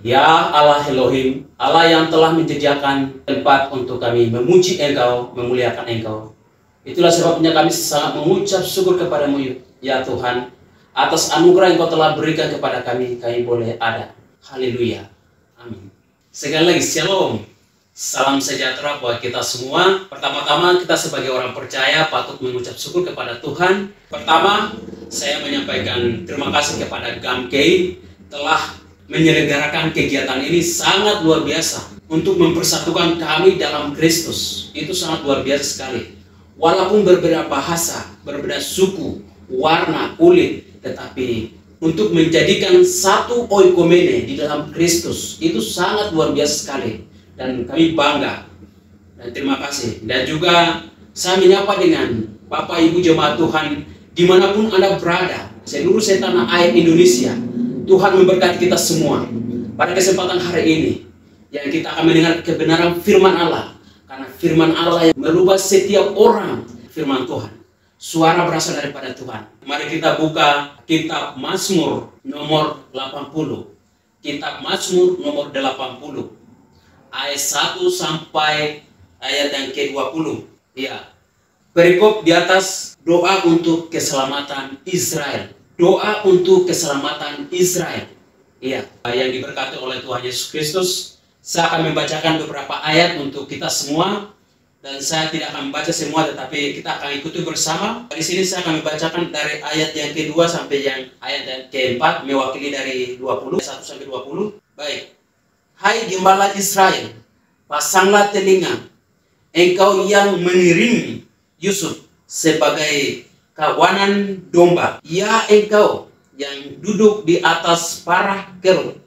Ya Allah Elohim, Allah yang telah menyediakan tempat untuk kami memuji Engkau, memuliakan Engkau. Itulah sebabnya kami sangat mengucap syukur kepadamu, ya Tuhan, atas anugerah yang Kau telah berikan kepada kami boleh ada. Haleluya. Amin. Sekali lagi, Shalom. Salam sejahtera buat kita semua. Pertama-tama kita sebagai orang percaya patut mengucap syukur kepada Tuhan. Pertama, saya menyampaikan terima kasih kepada GAMKEI telah menyelenggarakan kegiatan ini sangat luar biasa untuk mempersatukan kami dalam Kristus. Itu sangat luar biasa sekali. Walaupun berbeda bahasa, berbeda suku, warna, kulit, tetapi untuk menjadikan satu oikomene di dalam Kristus itu sangat luar biasa sekali. Dan kami bangga dan terima kasih. Dan juga saya menyapa dengan Bapak Ibu jemaat Tuhan dimanapun Anda berada, seluruh tanah air Indonesia. Tuhan memberkati kita semua pada kesempatan hari ini yang kita akan mendengar kebenaran firman Allah, karena firman Allah yang merubah setiap orang. Firman Tuhan, suara berasal daripada Tuhan. Mari kita buka kitab Mazmur nomor 80. Kitab Mazmur nomor 80 ayat 1 sampai ayat yang ke-20. Ya, perikop di atas doa untuk keselamatan Israel. Doa untuk keselamatan Israel. Iya, yang diberkati oleh Tuhan Yesus Kristus. Saya akan membacakan beberapa ayat untuk kita semua. Dan saya tidak akan membaca semua, tetapi kita akan ikuti bersama. Di sini saya akan membacakan dari ayat yang kedua sampai yang ayat yang keempat, mewakili dari 20, 1 sampai 20. Baik. Hai gembala Israel, pasanglah telinga. Engkau yang mengiringi Yusuf sebagai kawanan domba, ya engkau yang duduk di atas para kerub,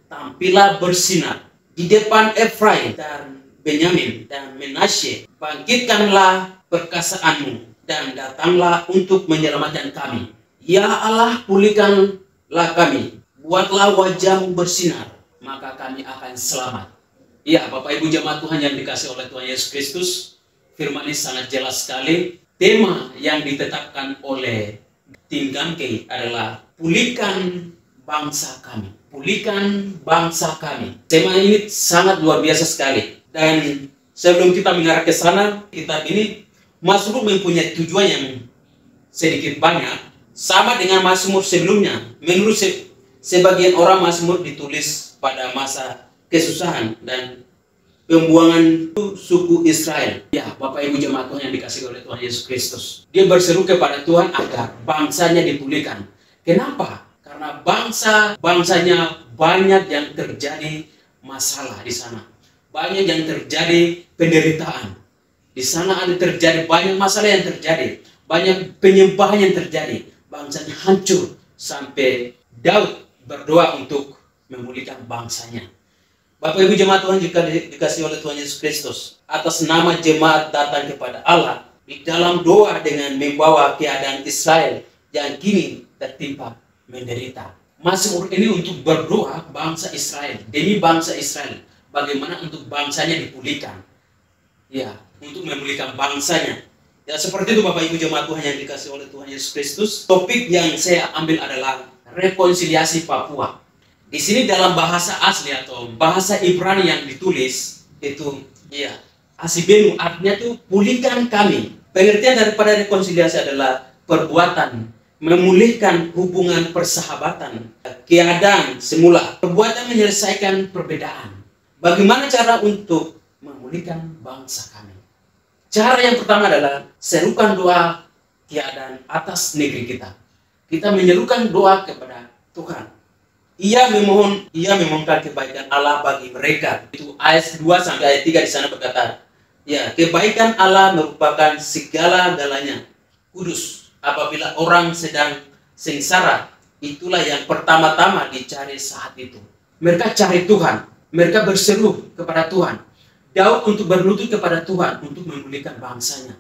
tampillah bersinar di depan Efraim dan Benyamin dan Menashe. Bangkitkanlah perkasaanmu dan datanglah untuk menyelamatkan kami. Ya Allah, pulihkanlah kami, buatlah wajahmu bersinar, maka kami akan selamat. Ya, Bapak Ibu jemaat Tuhan yang dikasih oleh Tuhan Yesus Kristus, firman ini sangat jelas sekali. Tema yang ditetapkan oleh tim GAMKEI adalah pulihkan bangsa kami. Pulihkan bangsa kami. Tema ini sangat luar biasa sekali. Dan sebelum kita mengarah ke sana, kitab ini Mazmur mempunyai tujuan yang sedikit banyak, sama dengan Mazmur sebelumnya. Menurut sebagian orang, Mazmur ditulis pada masa kesusahan dan pembuangan suku Israel. Ya, Bapak Ibu jemaat Tuhan yang dikasihi oleh Tuhan Yesus Kristus. Dia berseru kepada Tuhan agar bangsanya dipulihkan. Kenapa? Karena bangsanya banyak yang terjadi masalah di sana. Banyak yang terjadi penderitaan. Di sana ada terjadi banyak masalah yang terjadi. Banyak penyembahan yang terjadi. Bangsanya hancur sampai Daud berdoa untuk memulihkan bangsanya. Bapak Ibu jemaat Tuhan jika dikasih oleh Tuhan Yesus Kristus, atas nama jemaat datang kepada Allah di dalam doa dengan membawa keadaan Israel yang kini tertimpa menderita. Mazmur ini untuk berdoa bangsa Israel, demi bangsa Israel, bagaimana untuk bangsanya dipulihkan. Ya, untuk memulihkan bangsanya. Ya, seperti itu Bapak Ibu jemaat Tuhan yang dikasih oleh Tuhan Yesus Kristus. Topik yang saya ambil adalah rekonsiliasi Papua. Di sini dalam bahasa asli atau bahasa Ibrani yang ditulis itu, ya, asibenu artinya itu pulihkan kami. Pengertian daripada rekonsiliasi adalah perbuatan memulihkan hubungan persahabatan, keadaan semula, perbuatan menyelesaikan perbedaan. Bagaimana cara untuk memulihkan bangsa kami? Cara yang pertama adalah serukan doa keadaan atas negeri kita. Kita menyerukan doa kepada Tuhan. Ia memohonkan kebaikan Allah bagi mereka. Itu ayat 2 sampai ayat 3 di sana berkata, ya, kebaikan Allah merupakan segala-galanya kudus. Apabila orang sedang sengsara, itulah yang pertama-tama dicari saat itu. Mereka cari Tuhan, mereka berseru kepada Tuhan. Daud untuk berlutut kepada Tuhan untuk memulihkan bangsanya.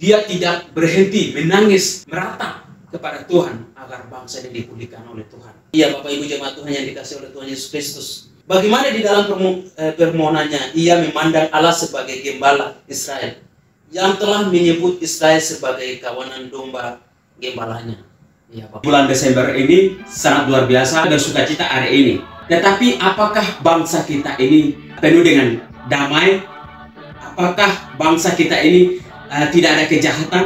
Dia tidak berhenti menangis, meratap kepada Tuhan agar bangsa ini dipulihkan oleh Tuhan. Iya, Bapak Ibu jemaat Tuhan yang dikasih oleh Tuhan Yesus Kristus. Bagaimana di dalam permohonannya ia memandang Allah sebagai gembala Israel yang telah menyebut Israel sebagai kawanan domba gembalanya. Ya, Bapak. Bulan Desember ini sangat luar biasa, bersukacita hari ini. Tetapi apakah bangsa kita ini penuh dengan damai? Apakah bangsa kita ini tidak ada kejahatan?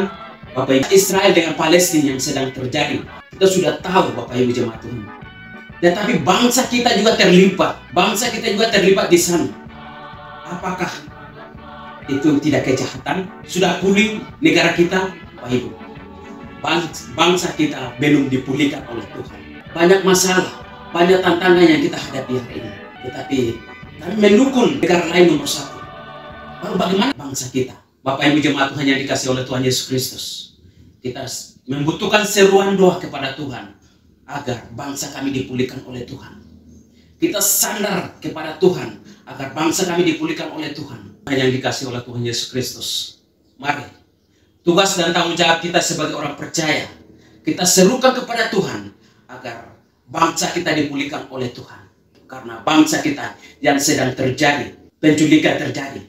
Bapak Ibu, Israel dengan Palestina yang sedang terjadi, kita sudah tahu Bapak Ibu jemaat Tuhan. Tetapi bangsa kita juga terlibat, di sana. Apakah itu tidak kejahatan? Sudah pulih negara kita, Bapak Ibu. Bangsa kita belum dipulihkan oleh Tuhan. Banyak masalah, banyak tantangan yang kita hadapi hari ini. Tetapi kami mendukung negara lain nomor satu. Lalu bagaimana bangsa kita? Bapak Ibu jemaat Tuhan yang dikasih oleh Tuhan Yesus Kristus, kita membutuhkan seruan doa kepada Tuhan agar bangsa kami dipulihkan oleh Tuhan. Kita sandar kepada Tuhan agar bangsa kami dipulihkan oleh Tuhan. Yang dikasih oleh Tuhan Yesus Kristus, mari tugas dan tanggung jawab kita sebagai orang percaya, kita serukan kepada Tuhan agar bangsa kita dipulihkan oleh Tuhan. Karena bangsa kita yang sedang terjadi, penculikan terjadi,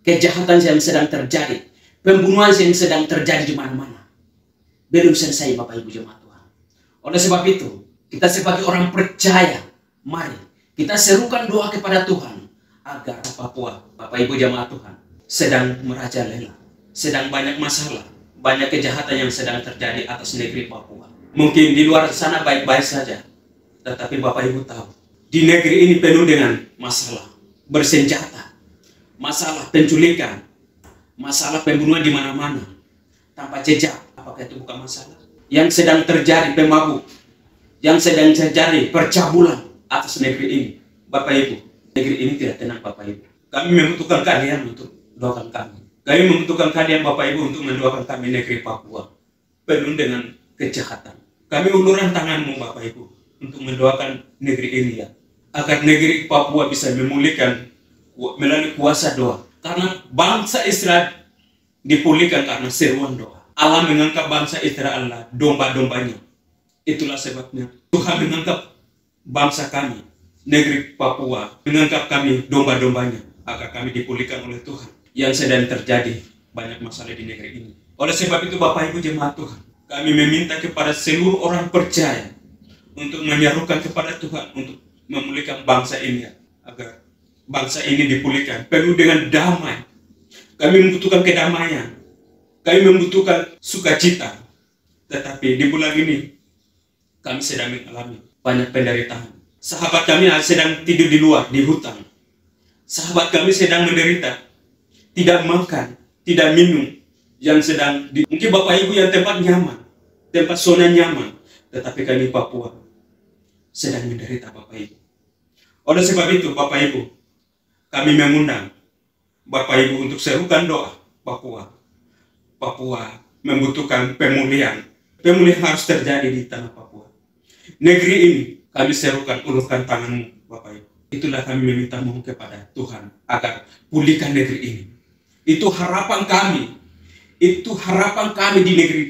kejahatan yang sedang terjadi, pembunuhan yang sedang terjadi di mana-mana, belum selesai Bapak Ibu jemaat Tuhan. Oleh sebab itu, kita sebagai orang percaya, mari kita serukan doa kepada Tuhan agar Papua, Bapak Ibu jemaat Tuhan, sedang merajalela, sedang banyak masalah, banyak kejahatan yang sedang terjadi atas negeri Papua. Mungkin di luar sana baik-baik saja, tetapi Bapak Ibu tahu, di negeri ini penuh dengan masalah bersenjata, masalah penculikan, masalah pembunuhan di mana-mana, tanpa jejak. Apakah itu bukan masalah? Yang sedang terjadi pemabuk, yang sedang terjadi percabulan atas negeri ini. Bapak Ibu, negeri ini tidak tenang Bapak Ibu. Kami membutuhkan kalian untuk doakan kami. Kami membutuhkan kalian Bapak Ibu untuk mendoakan kami negeri Papua penuh dengan kejahatan. Kami ulurkan tanganmu Bapak Ibu untuk mendoakan negeri ini ya, agar negeri Papua bisa memulihkan melalui kuasa doa. Karena bangsa Israel dipulihkan karena seruan doa. Allah mengangkat bangsa Israel Allah domba-dombanya. Itulah sebabnya Tuhan mengangkat bangsa kami, negeri Papua, mengangkat kami domba-dombanya agar kami dipulihkan oleh Tuhan. Yang sedang terjadi banyak masalah di negeri ini. Oleh sebab itu Bapak Ibu jemaat Tuhan, kami meminta kepada seluruh orang percaya untuk menyerukan kepada Tuhan untuk memulihkan bangsa ini agar bangsa ini dipulihkan penuh dengan damai. Kami membutuhkan kedamaian, kami membutuhkan sukacita. Tetapi di bulan ini kami sedang mengalami banyak penderitaan. Sahabat kami sedang tidur di luar, di hutan. Sahabat kami sedang menderita, tidak makan, tidak minum, yang sedang mungkin Bapak Ibu yang tempat nyaman, tempat zona nyaman, tetapi kami Papua sedang menderita Bapak Ibu. Oleh sebab itu Bapak Ibu, kami mengundang Bapak Ibu untuk serukan doa Papua. Papua membutuhkan pemulihan. Pemulihan harus terjadi di tanah Papua. Negeri ini kami serukan, ulurkan tanganmu Bapak Ibu. Itulah kami meminta mohon kepada Tuhan agar pulihkan negeri ini. Itu harapan kami. Itu harapan kami di negeri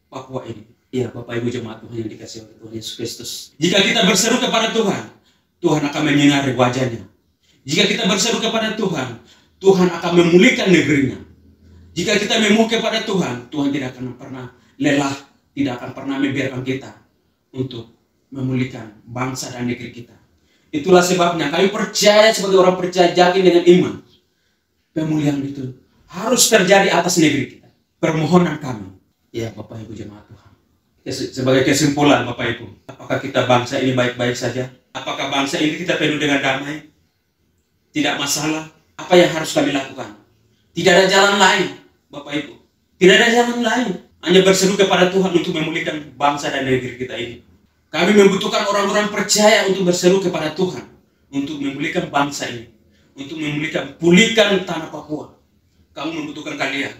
Papua ini. Ya Bapak Ibu jemaat Tuhan yang dikasih oleh Tuhan Yesus Kristus. Jika kita berseru kepada Tuhan, Tuhan akan menyinari wajahnya. Jika kita berseru kepada Tuhan, Tuhan akan memulihkan negerinya. Jika kita memohon kepada Tuhan, Tuhan tidak akan pernah lelah, tidak akan pernah membiarkan kita untuk memulihkan bangsa dan negeri kita. Itulah sebabnya kami percaya sebagai orang percaya yakin dengan iman. Pemulihan itu harus terjadi atas negeri kita. Permohonan kami. Ya Bapak Ibu jemaat Tuhan. Sebagai kesimpulan Bapak Ibu, apakah kita bangsa ini baik-baik saja? Apakah bangsa ini kita penuh dengan damai? Tidak masalah? Apa yang harus kami lakukan? Tidak ada jalan lain Bapak Ibu. Tidak ada jalan lain. Hanya berseru kepada Tuhan untuk memulihkan bangsa dan negeri kita ini. Kami membutuhkan orang-orang percaya untuk berseru kepada Tuhan. Untuk memulihkan bangsa ini. Untuk pulihkan tanah Papua. Kamu membutuhkan kalian.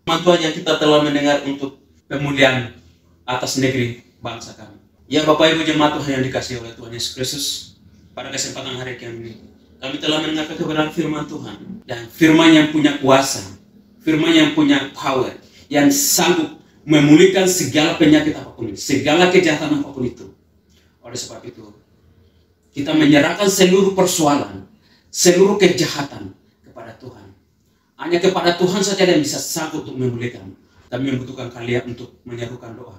Tuhan yang kita telah mendengar untuk pemulihan atas negeri bangsa kami. Ya Bapak Ibu jemaat Tuhan yang dikasih oleh Tuhan Yesus Kristus. Pada kesempatan hari ini, kami telah mendengar kebenaran firman Tuhan. Dan firman yang punya kuasa. Firman yang punya power. Yang sanggup memulihkan segala penyakit apapun itu. Segala kejahatan apapun itu. Oleh sebab itu, kita menyerahkan seluruh persoalan, seluruh kejahatan kepada Tuhan. Hanya kepada Tuhan saja yang bisa sanggup untuk memulihkan. Kami membutuhkan kalian untuk menyerukan doa.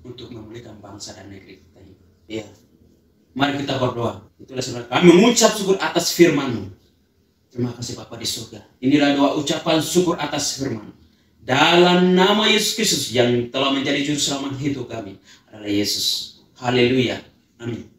Untuk memulihkan bangsa dan negeri kita ini. Ya. Mari kita berdoa. Itulah sebab kami mengucap syukur atas firman-Mu. Terima kasih Bapa di surga. Inilah doa ucapan syukur atas firman. Dalam nama Yesus Kristus yang telah menjadi juru selamat hidup kami adalah Yesus. Haleluya. Amin.